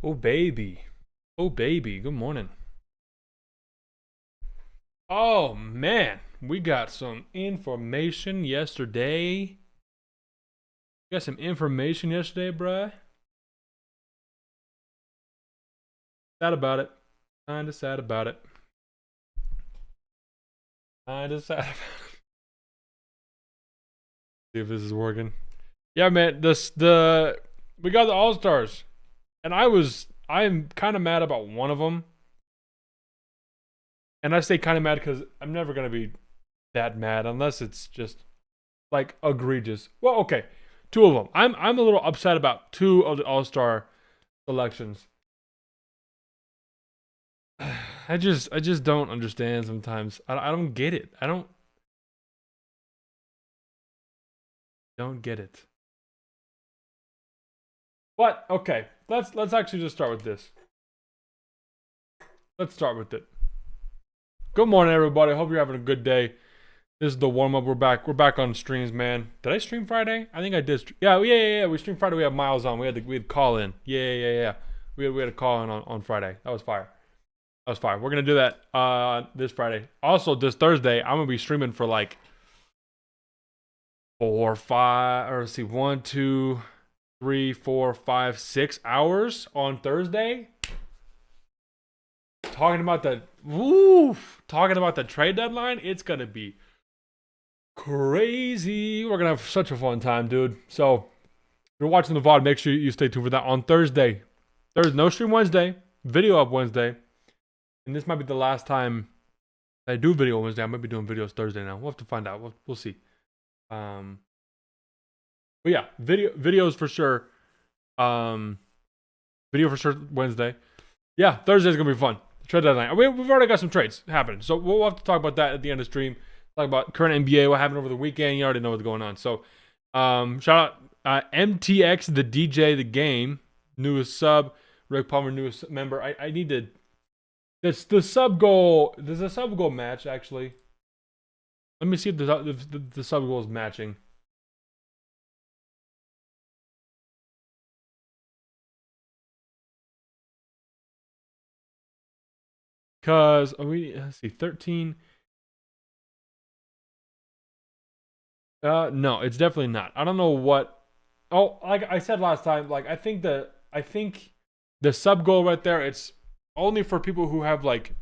Oh baby. Oh baby. Good morning. Oh man, we got some information yesterday. Got some information yesterday, bruh. Sad about it. Kinda sad about it. Kinda sad about it. See if this is working. Yeah, man. The we got the All Stars, and I'm kind of mad about one of them, and I say kind of mad because I'm never gonna be that mad unless it's just like egregious. Well, okay, two of them. I'm a little upset about two of the All Star selections. I just don't understand sometimes. I don't get it. I don't get it. But okay, let's actually just start with this. Let's start with it. Good morning, everybody. Hope you're having a good day. This is the warm up. We're back. We're back on streams, man. Did I stream Friday? I think I did. Yeah. We streamed Friday. We had Miles on. We had call in. Yeah. We had a call in on Friday. That was fire. That was fire. We're gonna do that this Friday. Also, this Thursday, I'm gonna be streaming for like 4, 5, or let's see, 1, 2, 3, 4, 5, 6 hours on Thursday. Talking about the trade deadline. It's gonna be crazy. We're gonna have such a fun time, dude. So if you're watching the VOD, make sure you stay tuned for that on Thursday. There's no stream Wednesday, video up Wednesday. And this might be the last time I do video Wednesday. I might be doing videos Thursday now. We'll have to find out. We'll see. But yeah, videos for sure. Video for sure Wednesday. Yeah, Thursday's gonna be fun. Trade deadline. We've already got some trades happening, so we'll have to talk about that at the end of the stream. Talk about current NBA, what happened over the weekend. You already know what's going on. So, shout out MTX, the DJ, the game, newest sub. Rick Palmer, newest member. I need to. That's the sub goal. There's a sub goal match actually. Let me see if the sub goal is matching. Cause let's see, 13. No, it's definitely not. I don't know what. Oh, like I said last time, like I think the sub goal right there, it's only for people who have like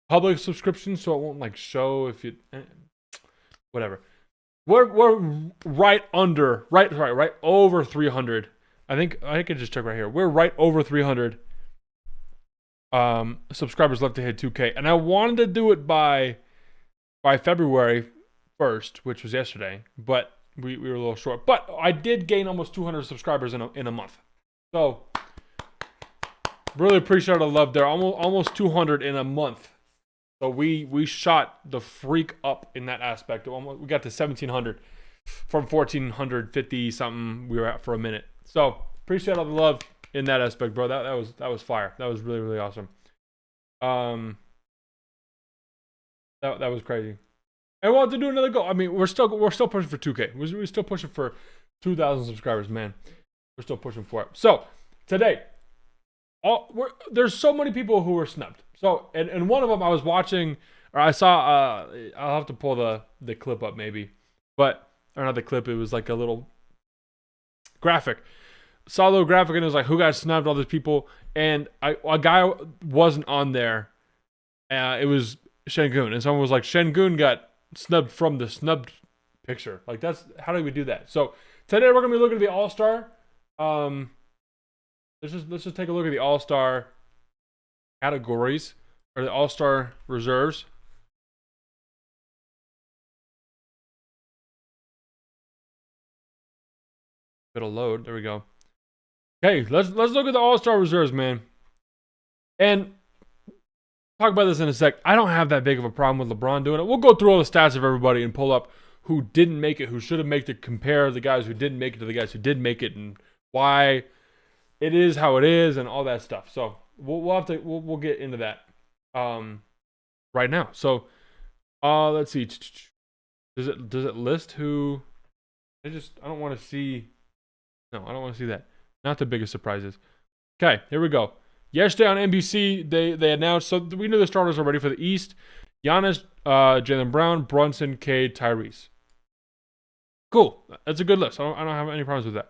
public subscriptions, so it won't like show if you whatever. We're right under right over 300. I can just check right here. We're right over 300 subscribers left to hit 2K, and I wanted to do it by February 1st, which was yesterday, but we were a little short. But I did gain almost 200 subscribers in a month, so really appreciate the love there. Almost 200 in a month. So we shot the freak up in that aspect. We got to 1,700 from 1,450 something we were at for a minute. So appreciate all the love in that aspect, bro. That was fire. That was really awesome. That was crazy. And we'll have to do another goal. I mean, we're still pushing for 2K. We're still pushing for 2,000 subscribers, man. We're still pushing for it. So today, there's so many people who were snubbed. So, and one of them I was watching, or I saw. I'll have to pull the clip up maybe, but or not the clip. It was like a little graphic. Saw a little graphic and it was like who got snubbed, all these people, and a guy wasn't on there. It was Shengun, and someone was like Shengun got snubbed from the snubbed picture. Like that's how do we do that? So today we're gonna be looking at the All Star. Let's just take a look at the All Star categories or the All Star reserves. It'll load. There we go. Okay, let's look at the All Star reserves, man. And talk about this in a sec. I don't have that big of a problem with LeBron doing it. We'll go through all the stats of everybody and pull up who didn't make it, who should have made it, compare the guys who didn't make it to the guys who did make it, and why it is how it is, and all that stuff. So we'll have to we'll get into that right now. So let's see. Does it list who? I don't want to see. No, I don't want to see that. Not the biggest surprises. Okay, here we go. Yesterday on NBC, they announced, so we knew the starters are ready for the East. Giannis, Jaylen Brown, Brunson, Cade, Tyrese. Cool. That's a good list. I don't have any problems with that.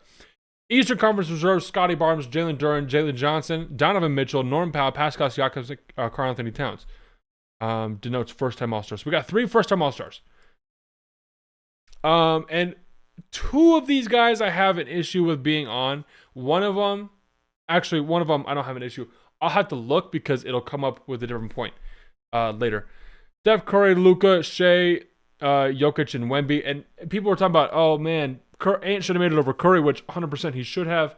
Eastern Conference Reserves: Scotty Barnes, Jalen Duren, Jalen Johnson, Donovan Mitchell, Norm Powell, Pascal Siakam, Karl Anthony Towns. Denotes first-time All-Stars. We got 3 first-time All-Stars. And 2 of these guys I have an issue with being on. One of them I don't have an issue. I'll have to look because it'll come up with a different point later. Steph Curry, Luka, Shea, Jokic, and Wemby. And people were talking about, oh man, Ant should have made it over Curry, which 100% he should have.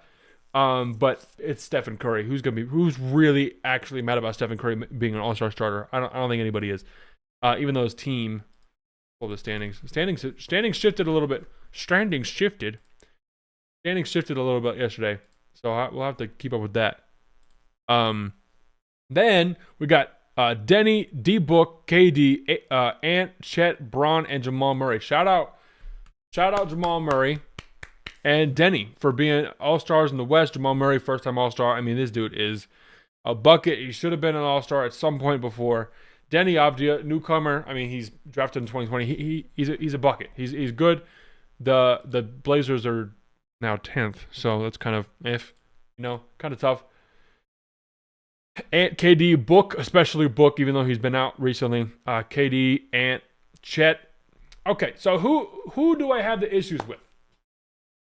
But it's Stephen Curry. Who's really actually mad about Stephen Curry being an All-Star starter? I don't think anybody is. Even though his team, the standings shifted a little bit. Standings shifted a little bit yesterday, so we'll have to keep up with that. Then we got Denny, D Book, KD, Ant, Chet, Braun, and Jamal Murray. Shout out Jamal Murray and Denny for being All-Stars in the West. Jamal Murray, first-time All-Star. I mean, this dude is a bucket. He should have been an All-Star at some point before. Denny Avdia, newcomer. I mean, he's drafted in 2020. He's a bucket. He's good. The Blazers are now 10th, so that's kind of kind of tough. Ant, KD, Book, especially Book, even though he's been out recently. KD, Ant, Chet. Okay, so who do I have the issues with?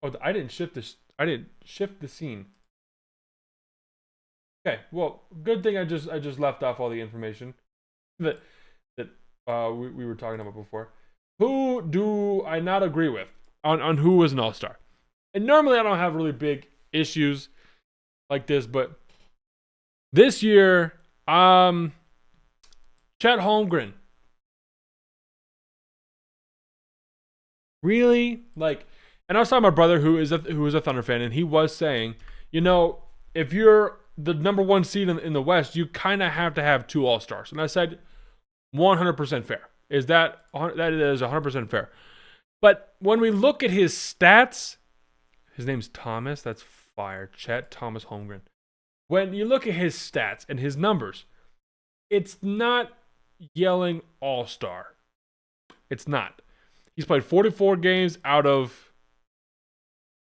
Oh, I didn't shift the scene. Okay, well, good thing I just left off all the information that we were talking about before. Who do I not agree with on who was an All-Star? And normally I don't have really big issues like this, but this year, Chet Holmgren. Really? And I was talking to my brother who is a Thunder fan, and he was saying, if you're the number 1 seed in the West, you kind of have to have 2 All-Stars. And I said, 100% fair. That is 100% fair. But when we look at his stats, his name's Thomas. That's fire. Chet Thomas Holmgren. When you look at his stats and his numbers, it's not yelling All-Star. It's not. He's played 44 games out of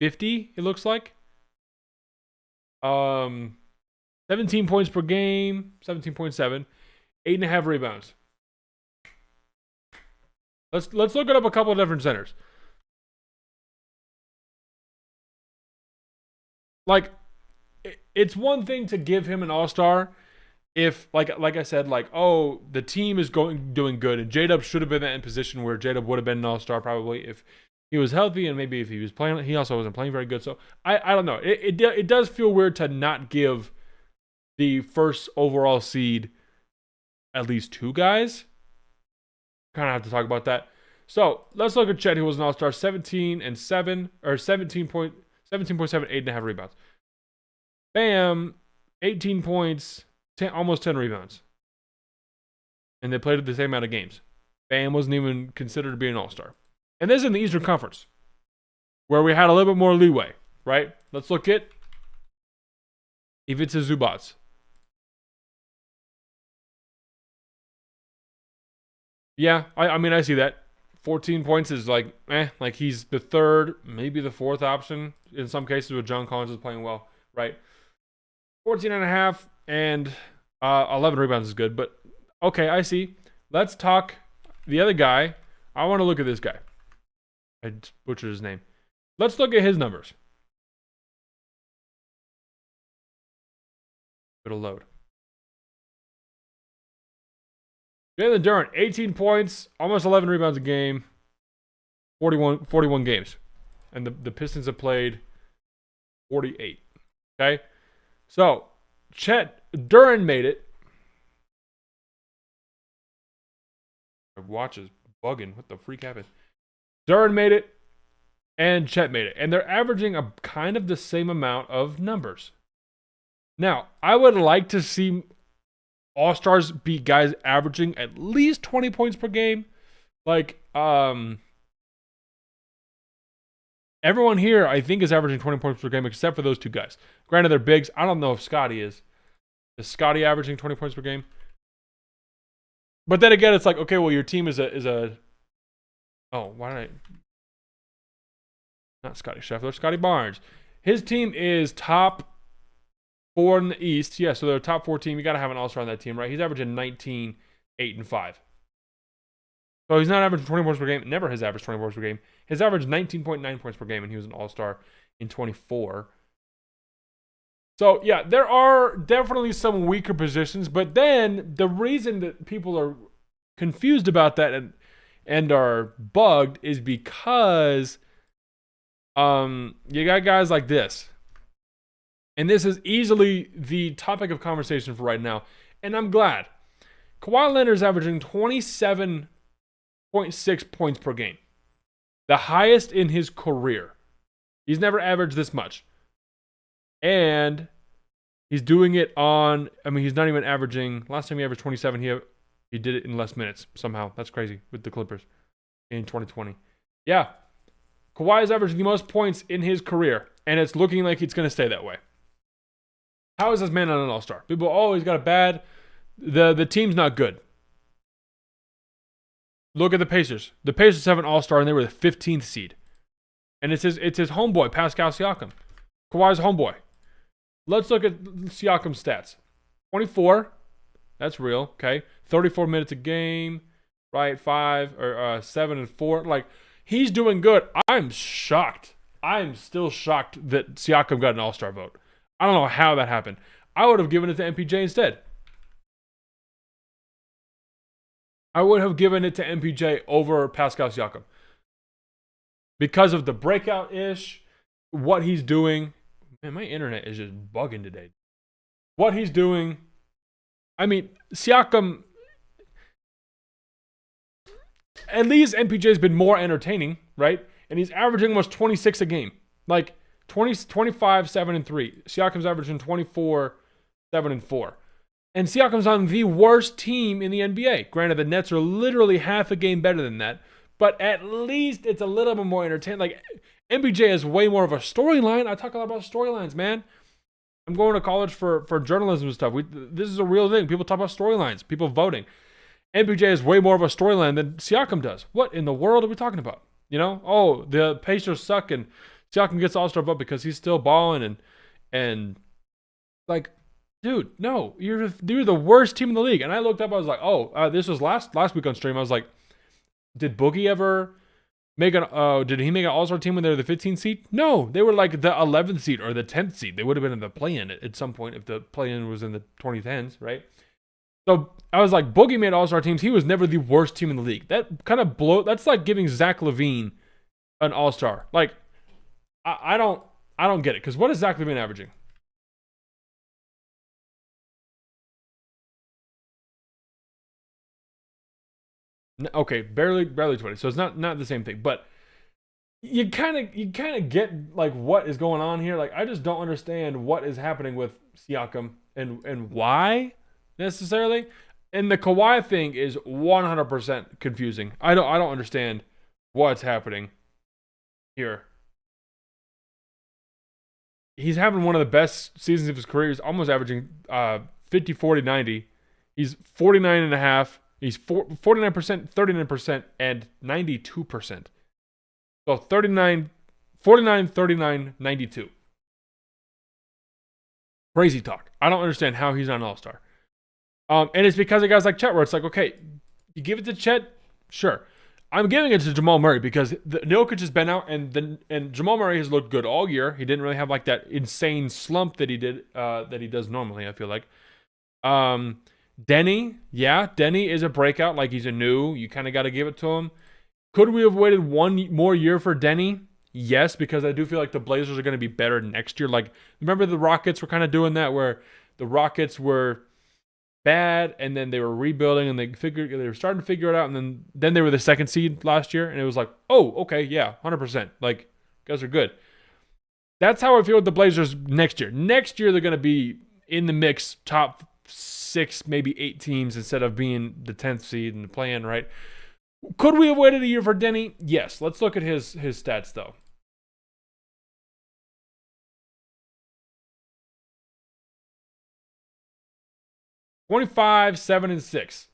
50, it looks like. 17 points per game, 17.7, 8.5 rebounds. Let's look at up a couple of different centers. It's one thing to give him an All-Star if, like I said, the team is doing good, and J-Dub should have been in position where J-Dub would have been an All-Star probably if he was healthy, and maybe if he was playing. He also wasn't playing very good, so I don't know. It does feel weird to not give the first overall seed at least 2 guys. Kind of have to talk about that. So let's look at Chet, who was an All-Star, 17.7, 8.5 rebounds. Bam, 18 points, almost 10 rebounds. And they played the same amount of games. Bam wasn't even considered to be an All-Star. And this is in the Eastern Conference, where we had a little bit more leeway, right? Let's look at Ivica Zubac. Yeah, I mean, I see that. 14 points is like he's the 3rd, maybe the 4th option in some cases with John Collins is playing well, right? 14.5 and 11 rebounds is good, but okay, I see. Let's talk the other guy. I want to look at this guy. I butchered his name. Let's look at his numbers. It'll load. Jalen Duren, 18 points, almost 11 rebounds a game, 41 games. And the Pistons have played 48. Okay? So, Chet Duren made it. My watch is bugging. What the freak happened? Duren made it, and Chet made it. And they're averaging a kind of the same amount of numbers. Now, I would like to see All-Stars be guys averaging at least 20 points per game. And Everyone here, I think, is averaging 20 points per game except for those two guys. Granted, they're bigs. I don't know if Scotty is. Is Scotty averaging 20 points per game? But then again, it's like, okay, well, your team is a. Oh, why did I? Not Scotty Scheffler, Scotty Barnes. His team is top 4 in the East. Yeah, so they're a top 4 team. You got to have an all-star on that team, right? He's averaging 19, 8, and 5. So he's not averaging 20 points per game. Never has averaged 20 points per game. His average 19.9 points per game, and he was an all-star in 24. So, yeah, there are definitely some weaker positions. But then the reason that people are confused about that and are bugged is because you got guys like this. And this is easily the topic of conversation for right now. And I'm glad. Kawhi Leonard's averaging 27.6 points per game. The highest in his career. He's never averaged this much. And he's doing it on, he's not even averaging, last time he averaged 27, he did it in less minutes somehow. That's crazy with the Clippers in 2020. Yeah. Kawhi is averaging the most points in his career, and it's looking like it's going to stay that way. How is this man not an all-star? People, he's got a bad, the team's not good. Look at the Pacers. The Pacers have an all-star, and they were the 15th seed. And it's his homeboy, Pascal Siakam. Kawhi's homeboy. Let's look at Siakam's stats. 24. That's real, okay. 34 minutes a game, right? 7 and 4. Like, he's doing good. I'm shocked. I'm still shocked that Siakam got an all-star vote. I don't know how that happened. I would have given it to MPJ instead. I would have given it to MPJ over Pascal Siakam. Because of the breakout-ish, what he's doing. Man, my internet is just bugging today. What he's doing. Siakam, at least MPJ's been more entertaining, right? And he's averaging almost 26 a game. Like 25, 7, and 3. Siakam's averaging 24, 7, and 4. And Siakam's on the worst team in the NBA. Granted, the Nets are literally half a game better than that. But at least it's a little bit more entertaining. Like, MPJ is way more of a storyline. I talk a lot about storylines, man. I'm going to college for journalism and stuff. This is a real thing. People talk about storylines. People voting. MPJ is way more of a storyline than Siakam does. What in the world are we talking about? You know? Oh, the Pacers suck and Siakam gets all-star vote because he's still balling and like, dude, no. You're the worst team in the league. And I looked up, I was like, this was last week on stream. I was like, did Boogie ever did he make an all-star team when they were the 15th seed? No, they were like the 11th seed or the 10th seed. They would have been in the play-in at some point if the play-in was in the 2010s, right? So I was like, Boogie made all-star teams. He was never the worst team in the league. That kind of that's like giving Zach LaVine an all-star. Like, I don't get it. Because what is Zach LaVine averaging? Okay, barely 20. So it's not the same thing, but you kind of get like what is going on here. Like, I just don't understand what is happening with Siakam and why necessarily. And the Kawhi thing is 100% confusing. I don't understand what's happening here. He's having one of the best seasons of his career. He's almost averaging 50, 40, 90. He's 49.5. He's 49%, 39%, and 92%. So 49, 39, 92. Crazy talk. I don't understand how he's not an all-star. And it's because of guys like Chet, where it's like, okay, you give it to Chet, sure. I'm giving it to Jamal Murray because Jokic has been out, and Jamal Murray has looked good all year. He didn't really have like that insane slump that he does normally, I feel like. Denny is a breakout. Like, he's a new. You kind of got to give it to him. Could we have waited one more year for Denny? Yes, because I do feel like the Blazers are going to be better next year. Like, remember the Rockets were kind of doing that, where the Rockets were bad, and then they were rebuilding, and they were starting to figure it out, and then they were the 2nd seed last year, and it was like, oh, okay, yeah, 100%. Like, guys are good. That's how I feel with the Blazers next year. Next year, they're going to be in the mix, top 6, maybe 8 teams instead of being the 10th seed and the play-in, right? Could we have waited a year for Denny? Yes. Let's look at his stats, though. 25, 7, and 6.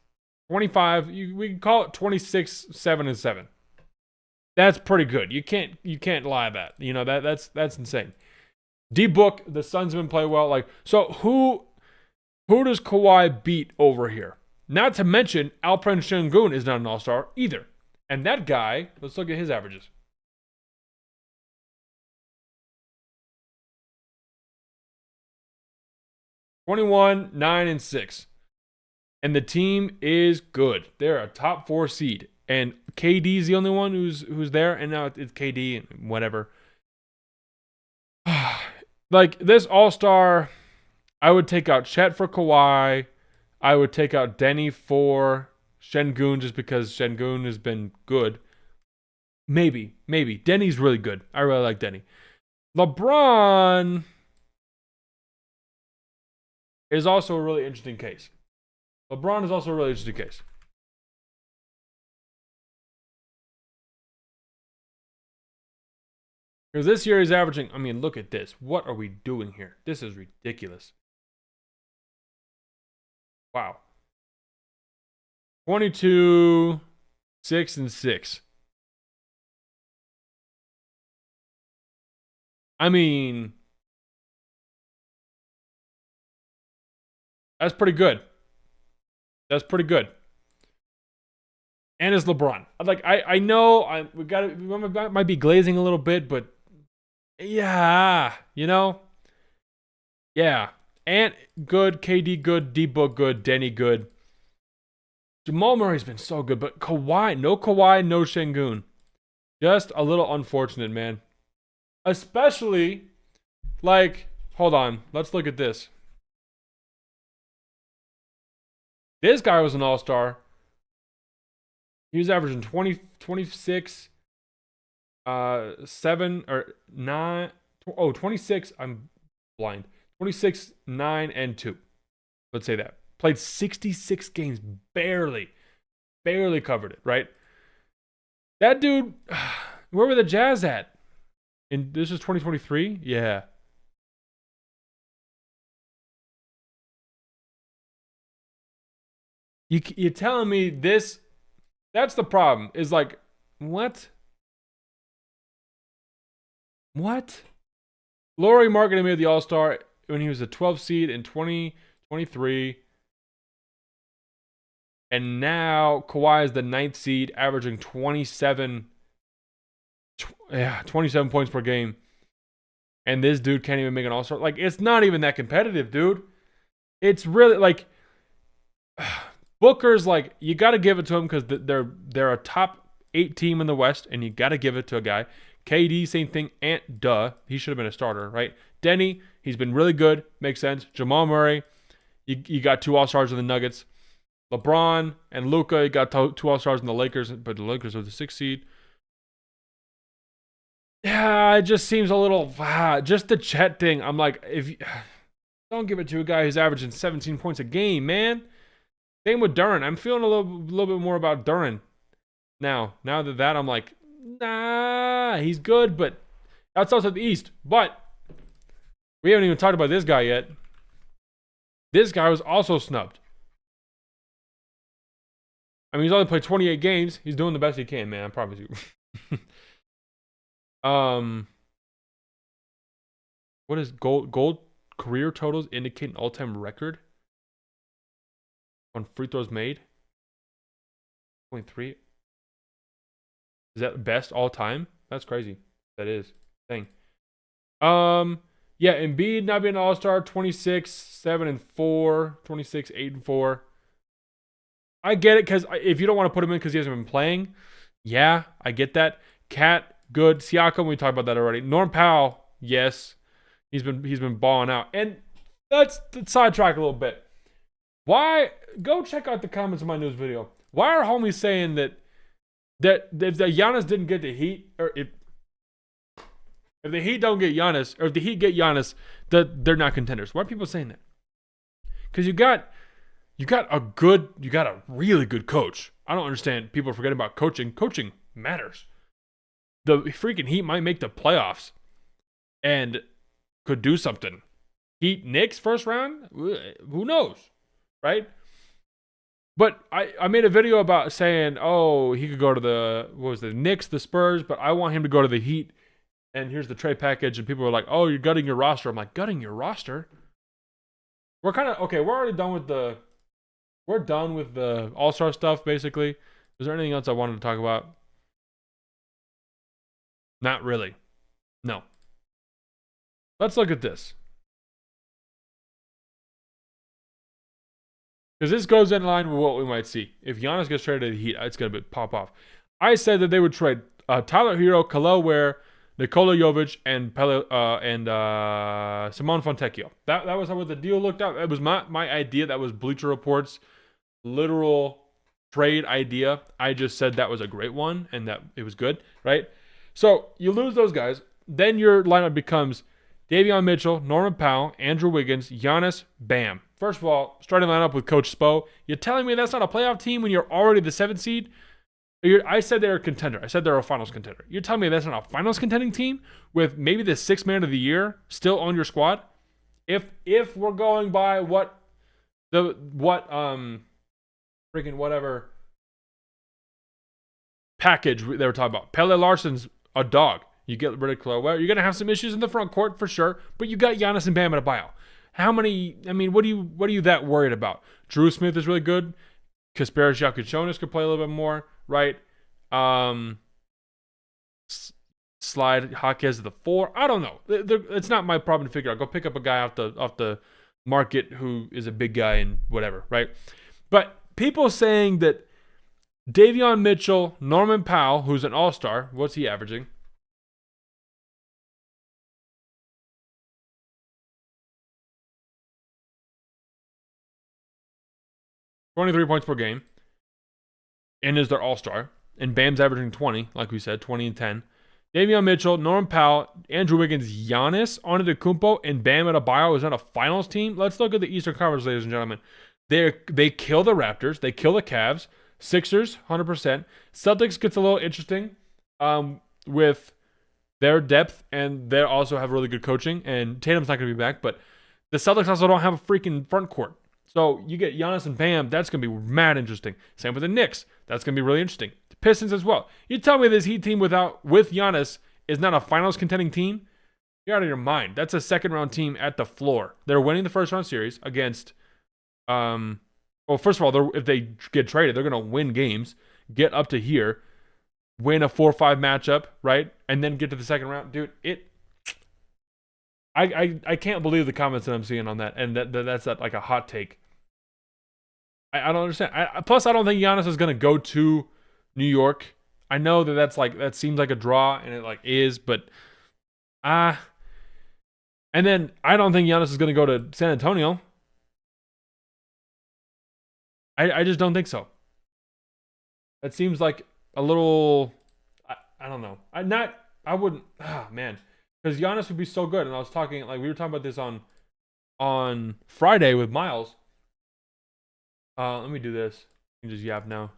25, we can call it 26, 7, and 7. That's pretty good. You can't lie about it. You know, that's insane. D-Book, the Suns have been playing well. Like, so who does Kawhi beat over here? Not to mention, Alperen Şengün is not an all-star either. And that guy, let's look at his averages. (21, 9, and 6). And the team is good. They're a top 4 seed. And KD's the only one who's there. And now it's KD and whatever. Like, this all-star, I would take out Chet for Kawhi. I would take out Denny for Şengün just because Şengün has been good. Maybe. Denny's really good. I really like Denny. LeBron is also a really interesting case. Because this year he's averaging, I mean, look at this. What are we doing here? This is ridiculous. Wow. 22, 6, and 6. I mean, that's pretty good. And it's LeBron. Like, I know we might be glazing a little bit, but yeah, you know? Yeah. And good, KD good, D-Book good, Denny good. Jamal Murray's been so good, but Kawhi, no Şengün. Just a little unfortunate, man. Especially, like, hold on. Let's look at this. This guy was an all-star. He was averaging 20, 26, 7, or 9. Oh, 26. I'm blind. 26, 9, and 2. Let's say that. Played 66 games. Barely covered it, right? That dude, where were the Jazz at? And this is 2023? Yeah. You're telling me this? That's the problem. Is like, what? Lauri Markkanen made the All-Star when he was a 12 seed in 2023. And now Kawhi is the 9th seed, averaging 27 points per game. And this dude can't even make an All-Star. Like, it's not even that competitive, dude. It's really like Booker's like, you got to give it to him because they're a top 8 team in the West, and you got to give it to a guy. KD, same thing. He should have been a starter, right? Denny, he's been really good. Makes sense. Jamal Murray, you got 2 All-Stars in the Nuggets. LeBron and Luka, you got 2 All-Stars in the Lakers, but the Lakers are the 6th seed. Yeah, it just seems a little, just the Chet thing. I'm like, don't give it to a guy who's averaging 17 points a game, man. Same with Duren. I'm feeling a little bit more about Duren now. Now that I'm like, nah, he's good, but that's also the East. But we haven't even talked about this guy yet. This guy was also snubbed. I mean, he's only played 28 games. He's doing the best he can, man. I promise you. What is gold career totals indicate an all-time record on free throws made? 0.3. Is that best all time? That's crazy. That is. Dang. Yeah, Embiid not being an all-star, 26, 7, and 4, 26, 8, and 4. I get it, because if you don't want to put him in because he hasn't been playing, yeah, I get that. Cat, good. Siakam, we talked about that already. Norm Powell, yes. He's been balling out. And let's sidetrack a little bit. Why? Go check out the comments of my news video. Why are homies saying that if the Giannis didn't get the Heat, or if the Heat don't get Giannis, or if the Heat get Giannis, that they're not contenders? Why are people saying that? Because you got a really good coach. I don't understand people forgetting about coaching. Coaching matters. The freaking Heat might make the playoffs and could do something. Heat Knicks first round? Who knows? Right? But I made a video about saying, oh, he could go to the Knicks, the Spurs, but I want him to go to the Heat. And here's the trade package. And people were like, oh, you're gutting your roster. I'm like, gutting your roster? We're kind of, okay, we're already done with the All-Star stuff, basically. Is there anything else I wanted to talk about? Not really. No. Let's look at this. Because this goes in line with what we might see. If Giannis gets traded to the Heat, it's going to pop off. I said that they would trade Tyler Hero, Kel'el Ware, Nikola Jovic, and Simone Fontecchio. That was how the deal looked out. It was my idea. That was Bleacher Report's literal trade idea. I just said that was a great one and that it was good, right? So you lose those guys. Then your lineup becomes Davion Mitchell, Norman Powell, Andrew Wiggins, Giannis, Bam. First of all, starting lineup with Coach Spo. You're telling me that's not a playoff team when you're already the 7th seed? I said they're a contender. I said they're a finals contender. You're telling me that's not a finals contending team with maybe the 6th man of the year still on your squad? If we're going by freaking whatever package they were talking about. Pelle Larson's a dog. You get rid of Chloe. You're going to have some issues in the front court for sure, but you got Giannis and Bam Adebayo. How many? I mean, what are you that worried about? Drew Smith is really good. Kasparas Yakuchonis could play a little bit more, right? Slide Jaquez to the 4. I don't know. It's not my problem to figure out. Go pick up a guy off the market who is a big guy and whatever, right? But people saying that Davion Mitchell, Norman Powell, who's an all-star, what's he averaging? 23 points per game, and is their all-star. And Bam's averaging 20, like we said, 20 and 10. Davion Mitchell, Norman Powell, Andrew Wiggins, Giannis, Antetokounmpo, and Bam Adebayo is on a finals team. Let's look at the Eastern Conference, ladies and gentlemen. They kill the Raptors. They kill the Cavs. Sixers, 100%. Celtics gets a little interesting with their depth, and they also have really good coaching. And Tatum's not going to be back, but the Celtics also don't have a freaking front court. So you get Giannis and Bam, that's going to be mad interesting. Same with the Knicks. That's going to be really interesting. The Pistons as well. You tell me this Heat team with Giannis is not a finals contending team? You're out of your mind. That's a second round team at the floor. They're winning the first round series against, well, first of all, if they get traded, they're going to win games, get up to here, win a 4-5 matchup, right? And then get to the second round. Dude, I can't believe the comments that I'm seeing on that. And that's like a hot take. I don't understand. Plus, I don't think Giannis is going to go to New York. I know that seems like a draw, and it like is, but and then I don't think Giannis is going to go to San Antonio. I just don't think so. That seems like a little. I don't know. I wouldn't. Man, because Giannis would be so good, and I was talking we were talking about this on Friday with Miles. Let me do this. You can just yap now.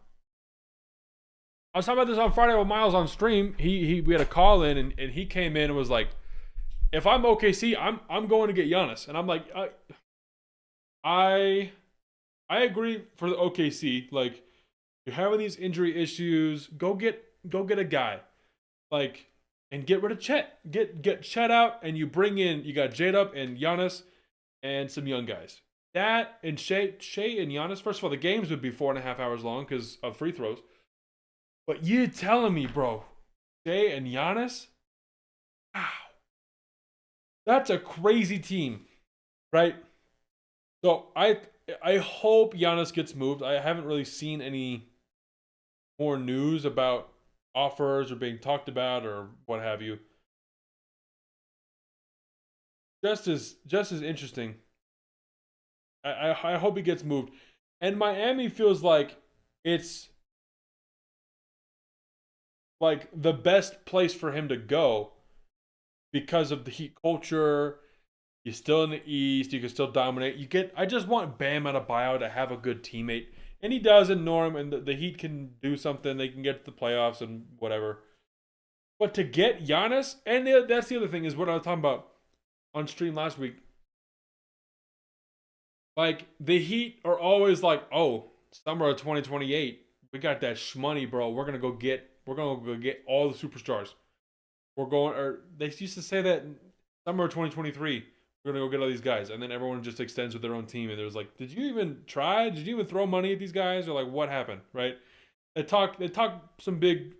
I was talking about this on Friday with Miles on stream. We had a call in and he came in and was like, if I'm OKC, I'm going to get Giannis. And I'm like, I agree for the OKC. Like, you're having these injury issues. Go get a guy. Like, and get rid of Chet. Get Chet out and you got J-Dub and Giannis and some young guys. That and Shea and Giannis. First of all, the games would be 4.5 hours long because of free throws. But you telling me, bro, Shea and Giannis? Wow. That's a crazy team, right? So I hope Giannis gets moved. I haven't really seen any more news about offers or being talked about or what have you. Just as interesting. I hope he gets moved. And Miami feels like it's like the best place for him to go because of the Heat culture. You're still in the East. You can still dominate. I just want Bam Adebayo to have a good teammate. And he does in Norm, and the Heat can do something. They can get to the playoffs and whatever. But to get Giannis, and that's the other thing is what I was talking about on stream last week. Like, the Heat are always like, oh, summer of 2028, we got that shmoney, bro. We're gonna go get all the superstars. We're going, or they used to say that summer of 2023, we're gonna go get all these guys, and then everyone just extends with their own team. And there's like, did you even try? Did you even throw money at these guys, or like what happened, right? They talk some big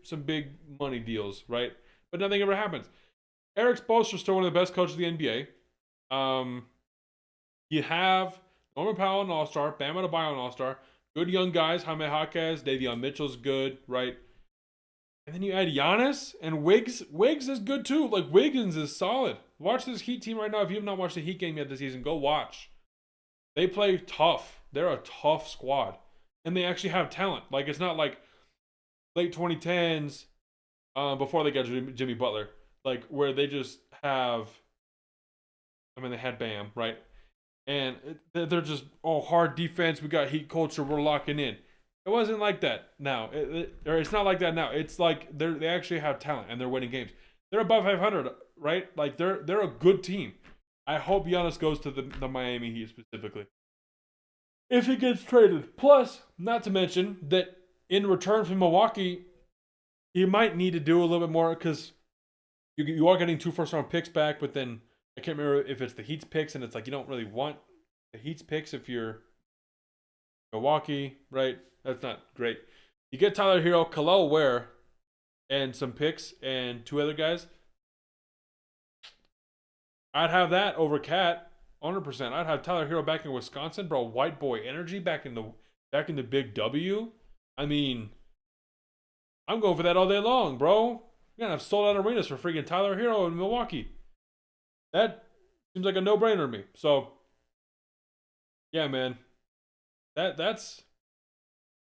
money deals, right? But nothing ever happens. Eric Spoelstra's still one of the best coaches of the NBA. You have Norman Powell, an All-Star, Bam Adebayo, an All-Star, good young guys. Jaime Jaquez, Davion Mitchell's good, right? And then you add Giannis and Wiggs. Wiggs is good too. Like Wiggins is solid. Watch this Heat team right now. If you have not watched the Heat game yet this season, go watch. They play tough. They're a tough squad, and they actually have talent. Like it's not like late 2010s before they got Jimmy Butler, like where they just have. I mean, they had Bam, right? And they're just hard defense. We got Heat culture. We're locking in. It wasn't like that now. Or it's not like that now. It's like they actually have talent and they're winning games. They're above 500, right? Like they're a good team. I hope Giannis goes to the Miami Heat specifically. If he gets traded. Plus, not to mention that in return for Milwaukee, he might need to do a little bit more because you are getting 2 first-round picks back, but then I can't remember if it's the Heat's picks, and it's like you don't really want the Heat's picks if you're Milwaukee, right? That's not great. You get Tyler Hero, Khalil Ware, and some picks and 2 other guys. I'd have that over Cat, 100%. I'd have Tyler Hero back in Wisconsin, bro. White boy energy back in the big W. I mean, I'm going for that all day long, bro. You're gonna have sold out arenas for freaking Tyler Hero in Milwaukee. That seems like a no-brainer to me. So, yeah, man. That's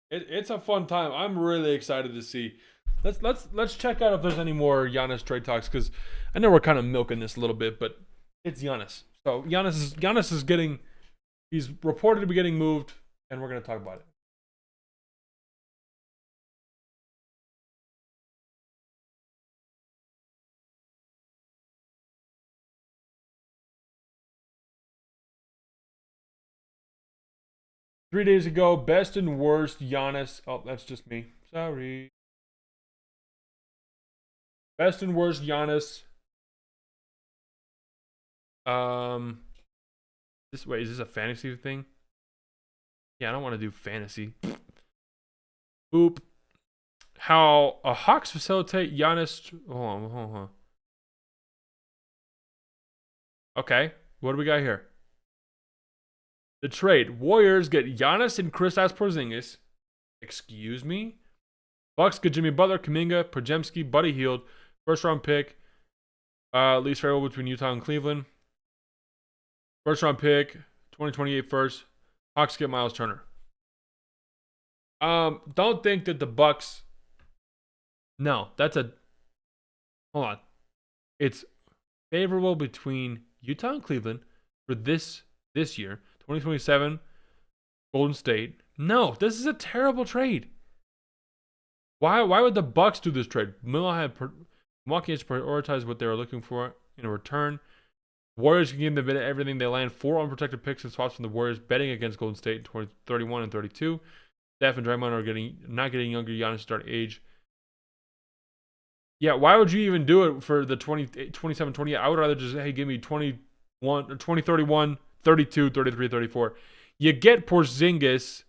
it's a fun time. I'm really excited to see. Let's check out if there's any more Giannis trade talks because I know we're kind of milking this a little bit, but it's Giannis. So Giannis is getting, he's reported to be getting moved, and we're gonna talk about it. Three days ago, best and worst Giannis. Oh, that's just me. Sorry. Best and worst Giannis. Is this a fantasy thing? Yeah, I don't want to do fantasy. Boop. How Hawks facilitate Giannis. Hold on. Okay, what do we got here? The trade. Warriors get Giannis and Kristaps Porzingis. Excuse me? Bucks get Jimmy Butler, Kuminga, Podziemski, Buddy Hield. First round pick. Least favorable between Utah and Cleveland. First round pick. 2028 first. Hawks get Miles Turner. Don't think that the Bucks. No, that's a. Hold on. It's favorable between Utah and Cleveland for this year. 2027, Golden State. No, this is a terrible trade. Why would the Bucks do this trade? Milwaukee has prioritized what they were looking for in a return. Warriors can give them everything. They land 4 unprotected picks and swaps from the Warriors, betting against Golden State in 2031 and 32. Steph and Draymond are not getting younger. Giannis start age. Yeah, why would you even do it for the 27, 28? I would rather just, hey, give me 21 or 2031, 32, 33, 34. You get Porzingis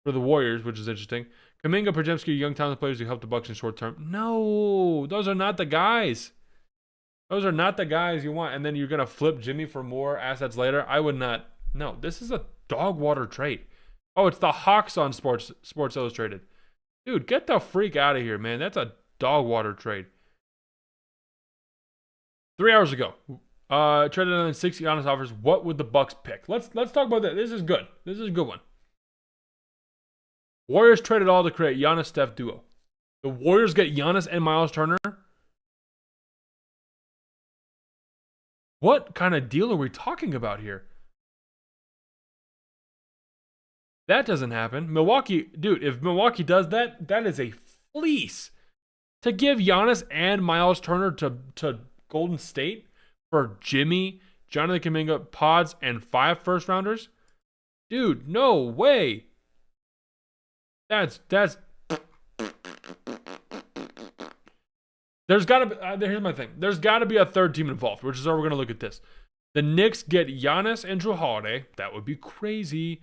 for the Warriors, which is interesting. Kuminga, Podziemski, young talented players who help the Bucks in short term. No, those are not the guys. Those are not the guys you want. And then you're going to flip Jimmy for more assets later. I would not. No, this is a dog water trade. Oh, it's the Hawks on Sports Illustrated. Dude, get the freak out of here, man. That's a dog water trade. 3 hours ago. Traded on 60 honest offers. What would the Bucks pick? Let's talk about that. This is good. This is a good one. Warriors traded all to create Giannis Steph duo. The Warriors get Giannis and Miles Turner. What kind of deal are we talking about here? That doesn't happen. Milwaukee, dude, if Milwaukee does that, that is a fleece. To give Giannis and Miles Turner to Golden State for Jimmy, Jonathan Kuminga, Pods, and 5 first rounders? Dude, no way. That's there's got to be here's my thing. There's got to be a third team involved, which is how we're going to look at this. The Knicks get Giannis and Drew Holiday. That would be crazy.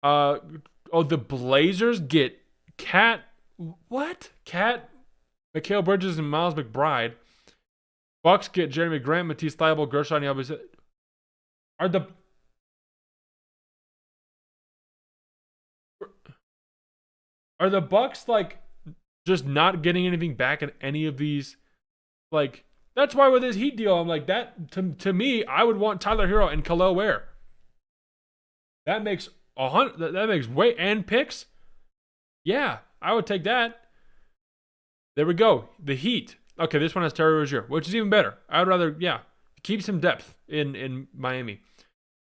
The Blazers get Cat Mikal Bridges and Miles McBride. Bucks get Jeremy Grant, Matisse Thybulle, Gershon Yabusele. Are the Bucks like just not getting anything back in any of these? Like, that's why with this Heat deal, I'm like, that to me, I would want Tyler Hero and Khalil Ware. That makes way and picks. Yeah, I would take that. There we go. The Heat. Okay, this one has Terry Rozier, which is even better. I would rather, keep some depth in Miami.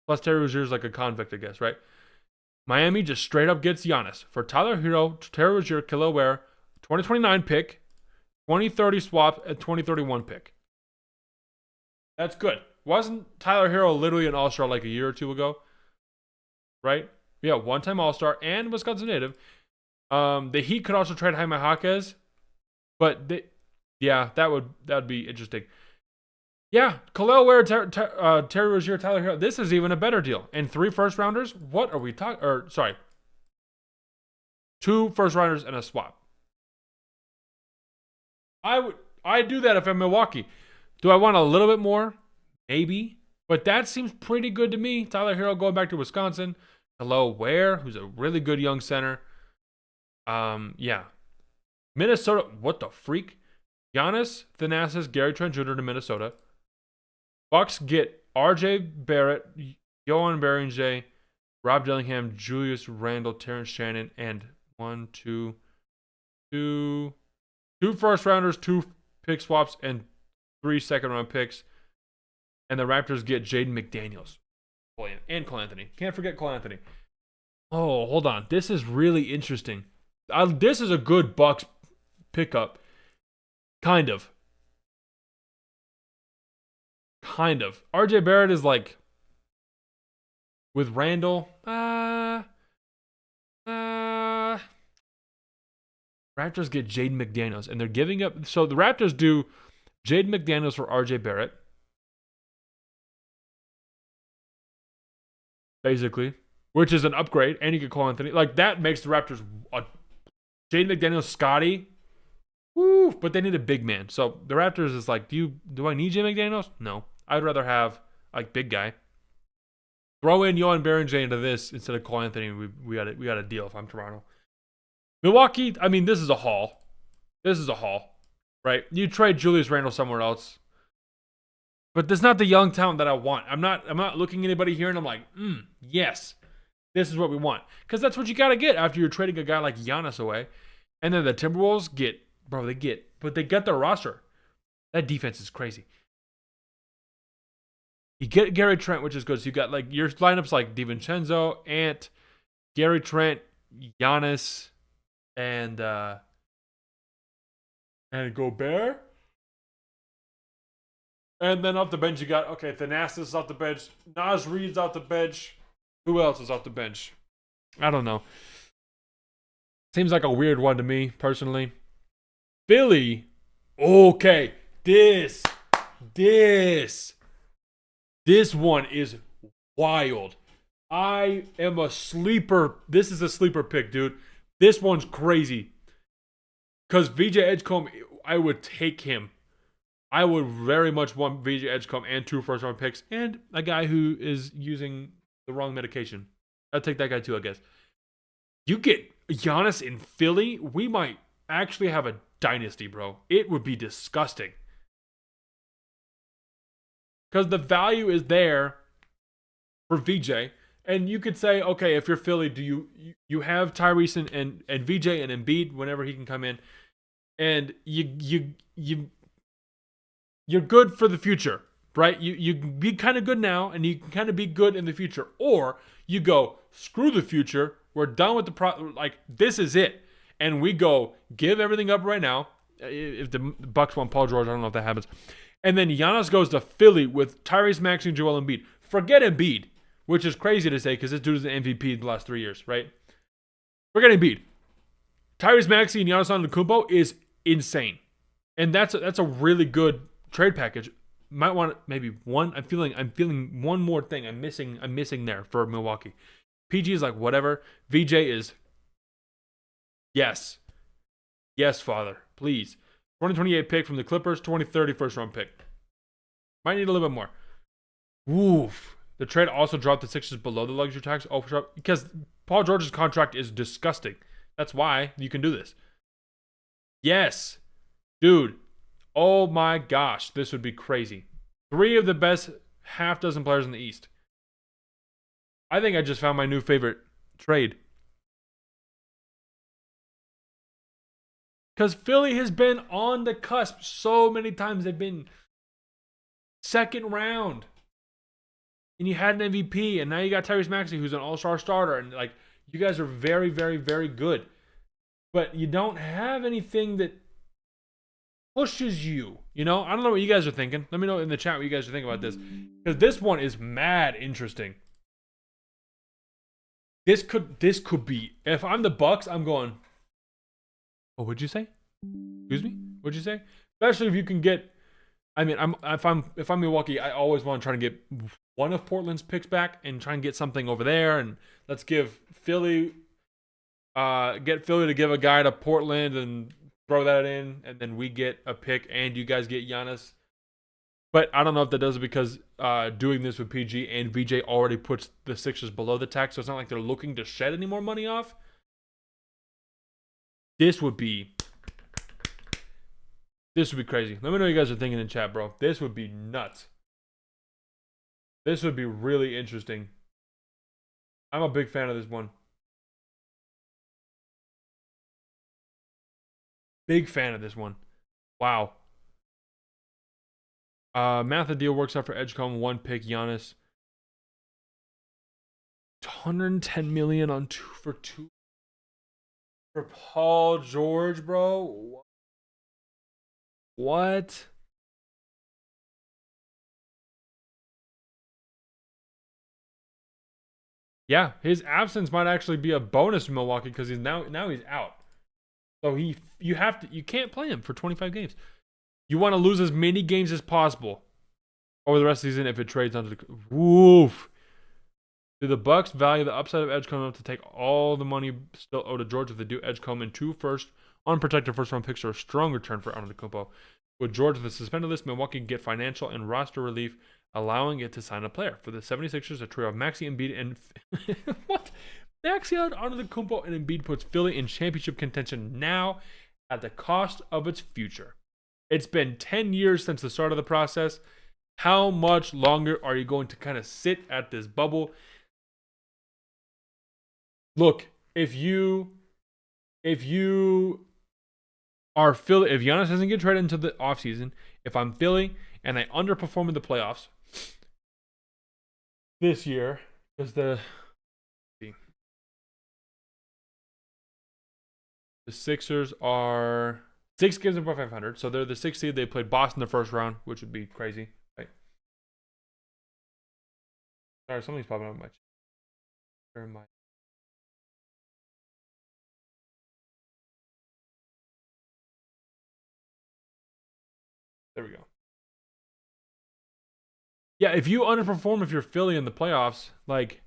Plus, Terry Rozier is like a convict, I guess, right? Miami just straight up gets Giannis for Tyler Hero, Terry Rozier, Khalil Ware, 2029 pick, 2030 swap, and 2031 pick. That's good. Wasn't Tyler Hero literally an all-star like a year or two ago? Right? Yeah, one-time all-star and Wisconsin native. The Heat could also trade Jaime Jaquez, but that would be interesting. Yeah, Khalil Ware, Terry Rozier, Tyler Hero. This is even a better deal. And 3 first-rounders? What are we talking? 2 first-rounders and a swap. I'd do that if I'm Milwaukee. Do I want a little bit more? Maybe. But that seems pretty good to me. Tyler Hero going back to Wisconsin. Khalil Ware, who's a really good young center. Minnesota, what the freak? Giannis, Thanasis, Gary Trent Jr. to Minnesota. Bucks get RJ Barrett, Johan Beringer, Rob Dillingham, Julius Randle, Terrence Shannon, and 2 first rounders, 2 pick swaps, and 3 second round picks. And the Raptors get Jaden McDaniels. And Cole Anthony. Can't forget Cole Anthony. Oh, hold on. This is really interesting. This is a good Bucks pickup. Kind of. RJ Barrett is like with Randall. Raptors get Jaden McDaniels, and they're giving up. So the Raptors do Jaden McDaniels for RJ Barrett, basically, which is an upgrade. And you get Cole Anthony. Like, that makes the Raptors Jaden McDaniels, Scotty. Woo! But they need a big man. So the Raptors is like, do I need Jaden McDaniels? No. I'd rather have like big guy. Throw in Johan Beringer into this instead of Cole Anthony. We got a deal if I'm Toronto. Milwaukee, I mean, this is a haul. Right? You trade Julius Randle somewhere else. But that's not the young talent that I want. I'm not looking at anybody here and I'm like, yes, this is what we want. Because that's what you got to get after you're trading a guy like Giannis away. And then the Timberwolves they get their roster. That defense is crazy. You get Gary Trent, which is good. So you got like your lineups like DiVincenzo, Ant, Gary Trent, Giannis, and Gobert. And then off the bench you got Thanasis off the bench, Naz Reid's off the bench. Who else is off the bench? I don't know. Seems like a weird one to me personally. Philly. Okay, this one is wild. I am a sleeper. This is a sleeper pick, dude. This one's crazy. Because VJ Edgecombe, I would take him. I would very much want VJ Edgecombe and 2 first-round picks and a guy who is using the wrong medication. I'd take that guy too, I guess. You get Giannis in Philly, we might actually have a dynasty, bro. It would be disgusting. Because the value is there for VJ. And you could say, okay, if you're Philly, do you have Tyrese and VJ and Embiid whenever he can come in, and you're good for the future, right? You be kind of good now, and you can kind of be good in the future, or you go screw the future. We're done with this is it, and we go give everything up right now. If the Bucks want Paul George, I don't know if that happens. And then Giannis goes to Philly with Tyrese Maxey and Joel Embiid. Forget Embiid, which is crazy to say because this dude is the MVP in the last 3 years, right? Forget Embiid. Tyrese Maxey and Giannis Antetokounmpo is insane, and that's a really good trade package. Might want maybe one. I'm feeling one more thing. I'm missing there for Milwaukee. PG is like whatever. VJ is yes, father, please. 2028 pick from the Clippers. 2030 first round pick. Might need a little bit more. Oof. The trade also dropped the Sixers below the luxury tax because Paul George's contract is disgusting. That's why you can do this. Yes. Dude. Oh my gosh. This would be crazy. 3 of the best half dozen players in the East. I think I just found my new favorite trade. Because Philly has been on the cusp so many times. They've been second round. And you had an MVP, and now you got Tyrese Maxey, who's an all-star starter, and like you guys are very, very, very good. But you don't have anything that pushes you. You know, I don't know what you guys are thinking. Let me know in the chat what you guys are thinking about this. Because this one is mad interesting. This could be. If I'm the Bucks, I'm going. Oh, what'd you say? Excuse me? What'd you say? Especially if you can get. I mean, if I'm Milwaukee, I always want to try to get one of Portland's picks back and try and get something over there. And let's give Philly, get Philly to give a guy to Portland and throw that in, and then we get a pick and you guys get Giannis. But I don't know if that does it because doing this with PG and VJ already puts the Sixers below the tax, so it's not like they're looking to shed any more money off. This would be crazy. Let me know what you guys are thinking in chat, bro. This would be nuts. This would be really interesting. I'm a big fan of this one. Big fan of this one. Wow. Math the deal works out for Edgecombe, 1 pick, Giannis. 110 million on 2 for Paul George, bro. What? Yeah, his absence might actually be a bonus to Milwaukee because he's now he's out. So you can't play him for 25 games. You want to lose as many games as possible over the rest of the season if it trades onto the woof. Do the Bucks value the upside of Edgecombe enough to take all the money still owed to George if they do Edgecombe and 2 unprotected first round picks or a strong return for Antetokounmpo? With George on the suspended list, Milwaukee can get financial and roster relief, allowing it to sign a player. For the 76ers, a trio of Maxey, Embiid, and what? Maxey, Antetokounmpo, and Embiid puts Philly in championship contention now at the cost of its future. It's been 10 years since the start of the process. How much longer are you going to kind of sit at this bubble? Look, if you are Philly, if Giannis doesn't get traded into the offseason, if I'm Philly and I underperform in the playoffs this year, because the Sixers are 6 games above 500, so they're the 6th seed. They played Boston the first round, which would be crazy. Right? Sorry, something's popping up much. There we go. Yeah, if you underperform, if you're Philly in the playoffs, like,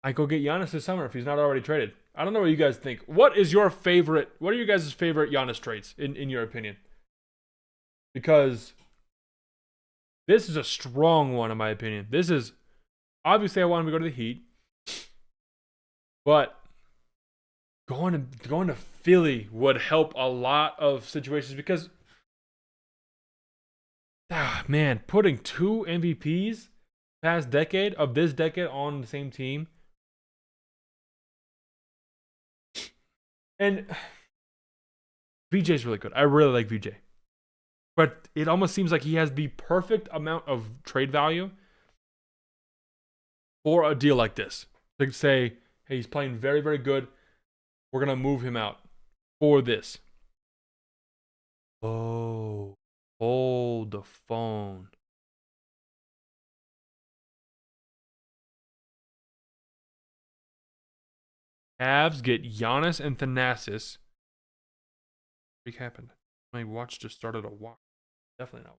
I go get Giannis this summer if he's not already traded. I don't know what you guys think. What are your guys' favorite Giannis trades, in your opinion? Because this is a strong one, in my opinion. This is, obviously, I want him to go to the Heat. But going to Philly would help a lot of situations because, man, putting 2 MVPs past decade of this decade on the same team. And VJ's really good. I really like VJ. But it almost seems like he has the perfect amount of trade value for a deal like this. To say, hey, he's playing very, very good. We're going to move him out for this. Oh, hold the phone. Cavs get Giannis and Thanasis. What happened? My watch just started a walk. Definitely not.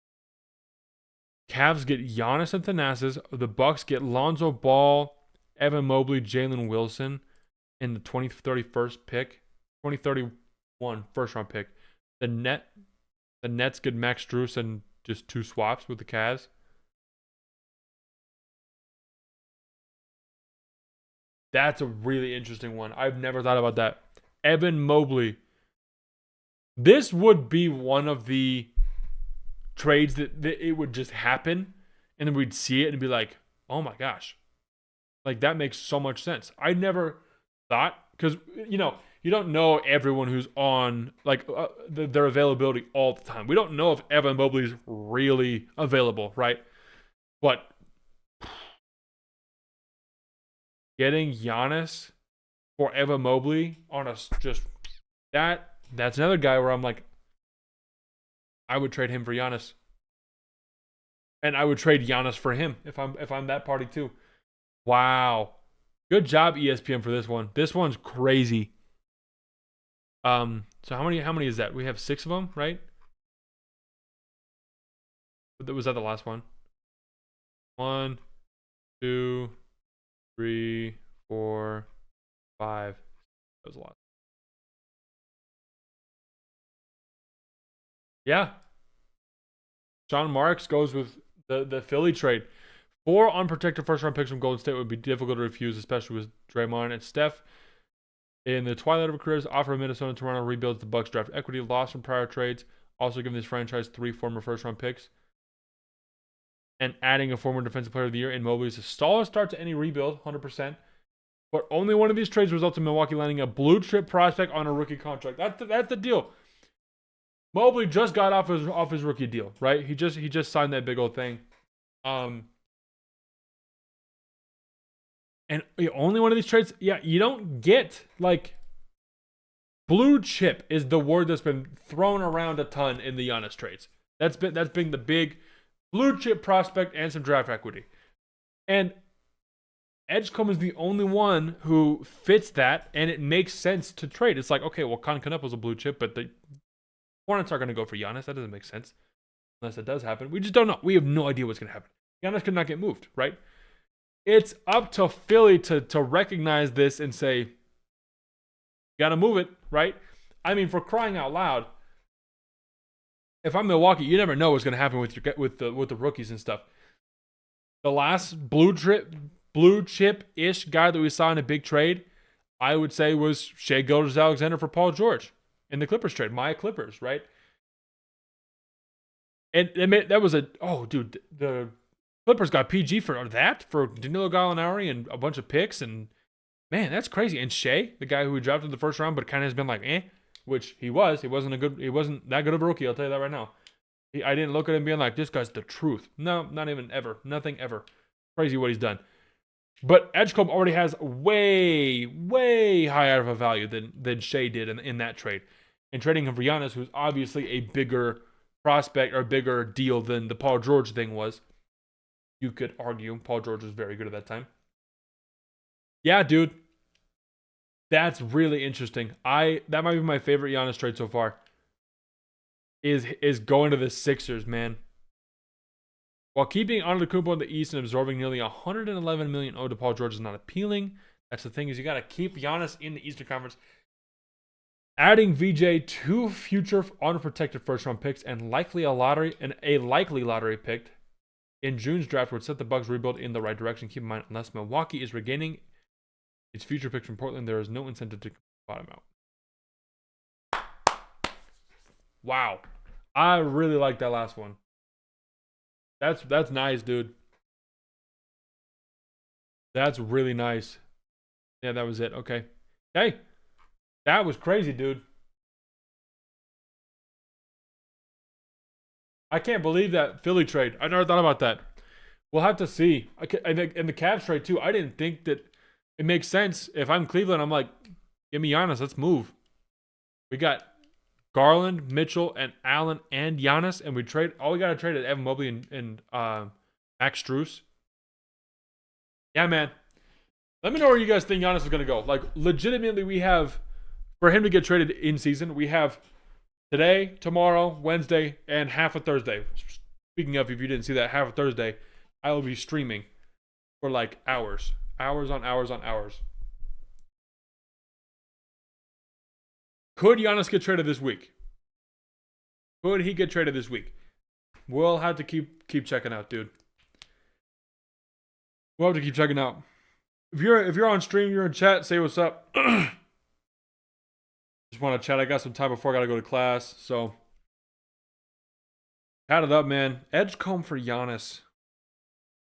Cavs get Giannis and Thanasis. The Bucks get Lonzo Ball, Evan Mobley, Jalen Wilson in the 2031 pick. 2031 first round pick. The Nets get Max Strus and just 2 swaps with the Cavs. That's a really interesting one. I've never thought about that. Evan Mobley. This would be one of the trades that it would just happen, and then we'd see it and be like, oh my gosh. Like, that makes so much sense. I never thought, because, you don't know everyone who's on, like, their availability all the time. We don't know if Evan Mobley's really available, right? But getting Giannis for Evan Mobley on a just that's another guy where I'm like, I would trade him for Giannis, and I would trade Giannis for him if I'm that party too. Wow, good job ESPN for this one. This one's crazy. So how many is that? We have 6 of them, right? Was that the last one? 1, 2, 3, 4, 5. That was a lot. Yeah. Sean Marks goes with the Philly trade. 4 unprotected first-round picks from Golden State would be difficult to refuse, especially with Draymond and Steph. In the twilight of their careers, offer Minnesota and Toronto rebuilds the Bucks draft equity lost from prior trades, also giving this franchise 3 former first-round picks, and adding a former defensive player of the year in Mobley is a solid start to any rebuild, 100%. But only one of these trades results in Milwaukee landing a blue-chip prospect on a rookie contract. That's the deal. Mobley just got off his rookie deal, right? He just signed that big old thing. And only one of these trades, yeah, you don't get, like, blue chip is the word that's been thrown around a ton in the Giannis trades. That's been the big blue chip prospect and some draft equity. And Edgecombe is the only one who fits that, and it makes sense to trade. It's like, okay, well, Con Canepa's a blue chip, but the Hornets are going to go for Giannis. That doesn't make sense. Unless it does happen. We just don't know. We have no idea what's going to happen. Giannis could not get moved, right? It's up to Philly to recognize this and say, you got to move it, right? I mean, for crying out loud, if I'm Milwaukee, you never know what's going to happen with the rookies and stuff. The last blue chip-ish guy that we saw in a big trade, I would say, was Shai Gilgeous-Alexander for Paul George in the Clippers trade. My Clippers, right? And that was the Clippers got PG for that, for Danilo Gallinari and a bunch of picks, and man, that's crazy. And Shai, the guy who we drafted in the first round, but kind of has been like, which he wasn't that good of a rookie, I'll tell you that right now. I didn't look at him being like, this guy's the truth. No, not even ever. Nothing ever. Crazy what he's done. But Edgecombe already has way, way higher of a value than Shai did in that trade. And trading him for Giannis, who's obviously a bigger prospect or a bigger deal than the Paul George thing was. You could argue Paul George was very good at that time. Yeah, dude. That's really interesting. That might be my favorite Giannis trade so far. Is going to the Sixers, man. While keeping Antetokounmpo in the East and absorbing nearly $111 million owed to Paul George is not appealing. That's the thing, is you got to keep Giannis in the Eastern Conference. Adding VJ 2 future unprotected first-round picks and a likely lottery pick in June's draft would set the Bucks rebuild in the right direction. Keep in mind, unless Milwaukee is regaining its future picks from Portland, there is no incentive to bottom out. Wow. I really like that last one. That's nice, dude. That's really nice. Yeah, that was it. Okay. Hey, that was crazy, dude. I can't believe that Philly trade. I never thought about that. We'll have to see. And the Cavs trade, too. I didn't think that it makes sense. If I'm Cleveland, I'm like, give me Giannis. Let's move. We got Garland, Mitchell, and Allen, and Giannis, and we got to trade at Evan Mobley and Max Strus. Yeah, man. Let me know where you guys think Giannis is going to go. Like, legitimately, we have, for him to get traded in season, we have today, tomorrow, Wednesday, and half of Thursday. Speaking of, if you didn't see that, half of Thursday, I will be streaming for like hours. Hours on hours on hours. Could Giannis get traded this week? Could he get traded this week? We'll have to keep checking out, dude. We'll have to keep checking out. If you're on stream, you're in chat, say what's up. Just want to chat. I got some time before I got to go to class, so pat it up, man. Edgecombe for Giannis.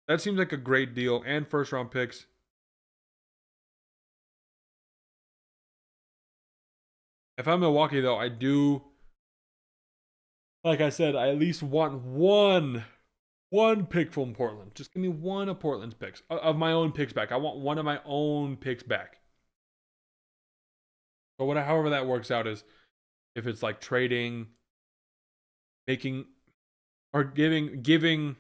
That seems like a great deal, and first round picks. If I'm Milwaukee, though, I do, like I said, I at least want one pick from Portland. Just give me one of Portland's picks, of my own picks back. I want one of my own picks back. But however that works out is, if it's like trading, making, or giving,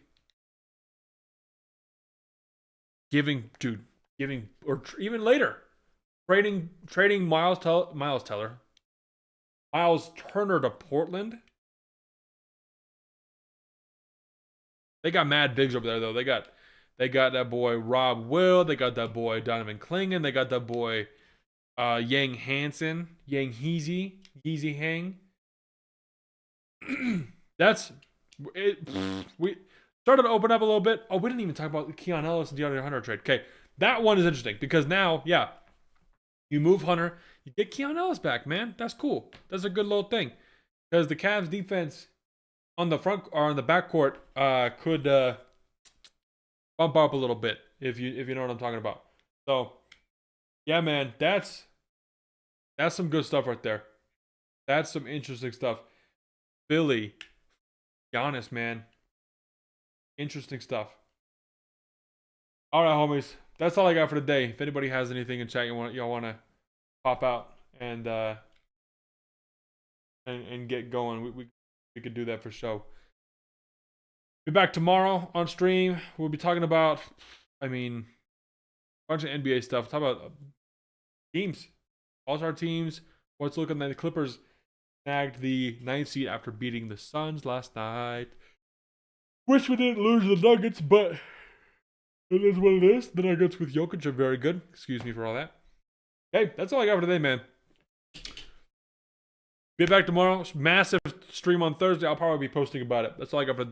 or even later, trading Miles Turner to Portland. They got mad bigs over there though. They got that boy Rob Will. They got that boy Donovan Clingan. They got that boy Yang Hansen, Yang Heezy Hang. That's it. We started to open up a little bit. Oh, we didn't even talk about Keon Ellis and DeAndre Hunter trade. Okay, that one is interesting because now, yeah, you move Hunter, you get Keon Ellis back, man. That's cool. That's a good little thing because the Cavs defense on the front or on the backcourt could bump up a little bit if you know what I'm talking about. So, yeah, man, that's some good stuff right there. That's some interesting stuff. Philly, Giannis, man. Interesting stuff. All right, homies. That's all I got for today. If anybody has anything in chat y'all want to pop out and get going, we could do that for sure. Be back tomorrow on stream. We'll be talking about, a bunch of NBA stuff. Talk about teams, all-star teams. What's looking like the Clippers snagged the 9th seed after beating the Suns last night. Wish we didn't lose the Nuggets, but it is what it is. The Nuggets with Jokic are very good. Excuse me for all that. Okay, that's all I got for today, man. Be back tomorrow. Massive stream on Thursday. I'll probably be posting about it. That's all I got for today.